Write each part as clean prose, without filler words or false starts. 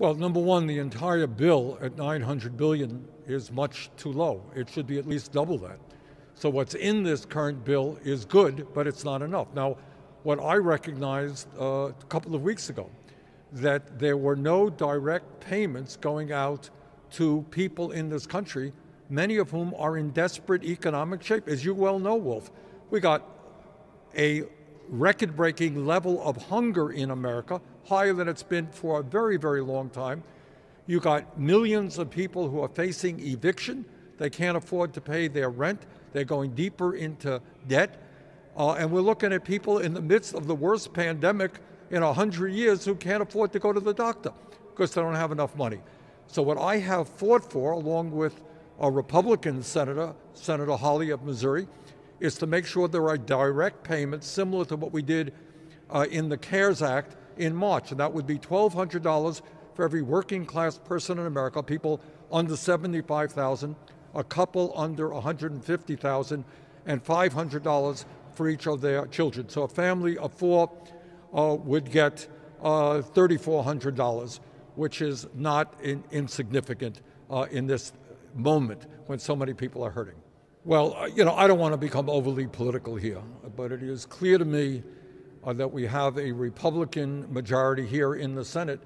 Well, number one, the entire bill at $900 billion is much too low. It should be at least double that. So what's in this current bill is good, but it's not enough. Now, what I recognized a couple of weeks ago, that there were no direct payments going out to people in this country, many of whom are in desperate economic shape. As you well know, Wolf, we got a record-breaking level of hunger in America, higher than it's been for a very, very long time. You got millions of people who are facing eviction. They can't afford to pay their rent. They're going deeper into debt. And we're looking at people in the midst of the worst pandemic in 100 years who can't afford to go to the doctor because they don't have enough money. So what I have fought for, along with a Republican senator, Senator Hawley of Missouri, is to make sure there are direct payments similar to what we did in the CARES Act in March. And that would be $1,200 for every working class person in America, people under $75,000, a couple under $150,000, and $500 for each of their children. So a family of four would get $3,400, which is not insignificant in this moment when so many people are hurting. Well, I don't want to become overly political here, but it is clear to me that we have a Republican majority here in the Senate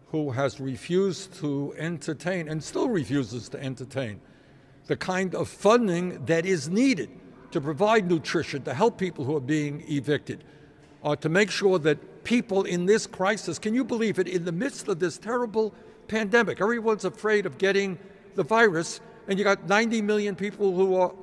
who has refused to entertain, and still refuses to entertain, the kind of funding that is needed to provide nutrition, to help people who are being evicted, to make sure that people in this crisis, can you believe it, in the midst of this terrible pandemic, everyone's afraid of getting the virus, and you got 90 million people who are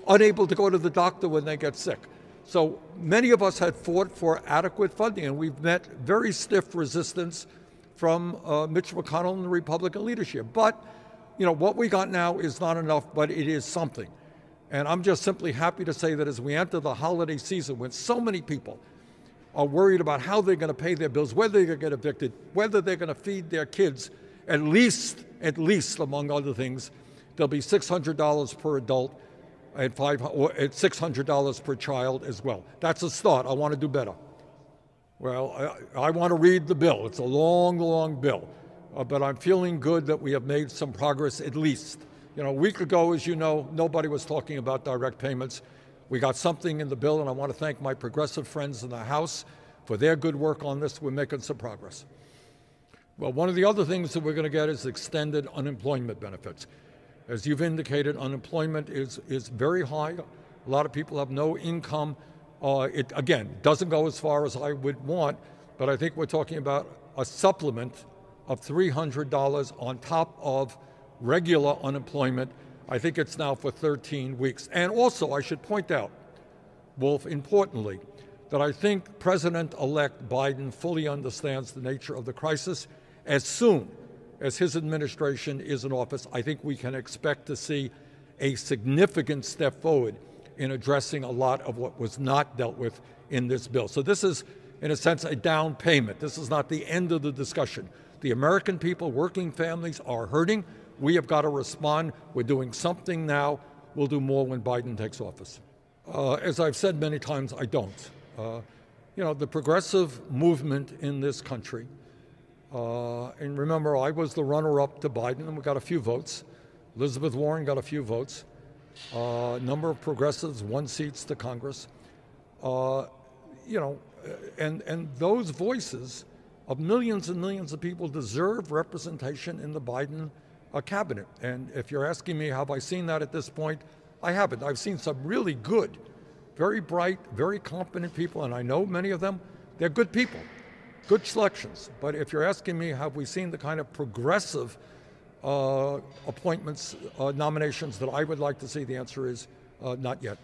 unable to go to the doctor when they get sick. So many of us had fought for adequate funding, and we've met very stiff resistance from Mitch McConnell and the Republican leadership. But, what we got now is not enough, but it is something. And I'm just simply happy to say that as we enter the holiday season, when so many people are worried about how they're going to pay their bills, whether they're going to get evicted, whether they're going to feed their kids, at least, among other things, there'll be $600 per adult and $600 per child as well. That's a start. I want to do better. Well, I want to read the bill. It's a long, long bill. But I'm feeling good that we have made some progress at least. A week ago, as you know, nobody was talking about direct payments. We got something in the bill, and I want to thank my progressive friends in the House for their good work on this. We're making some progress. Well, one of the other things that we're going to get is extended unemployment benefits. As you've indicated, unemployment is very high. A lot of people have no income. It, again, doesn't go as far as I would want, but I think we're talking about a supplement of $300 on top of regular unemployment. I think it's now for 13 weeks. And also, I should point out, Wolf, importantly, that I think President-elect Biden fully understands the nature of the crisis. As soon as his administration is in office, I think we can expect to see a significant step forward in addressing a lot of what was not dealt with in this bill. So this is, in a sense, a down payment. This is not the end of the discussion. The American people, working families, are hurting. We have got to respond. We're doing something now. We'll do more when Biden takes office. As I've said many times, I don't. The progressive movement in this country, and remember, I was the runner-up to Biden, and we got a few votes. Elizabeth Warren got a few votes. A number of progressives won seats to Congress. And those voices of millions and millions of people deserve representation in the Biden cabinet. And if you're asking me, have I seen that at this point? I haven't. I've seen some really good, very bright, very competent people, and I know many of them. They're good people, good selections. But if you're asking me, have we seen the kind of progressive appointments, nominations that I would like to see, the answer is not yet.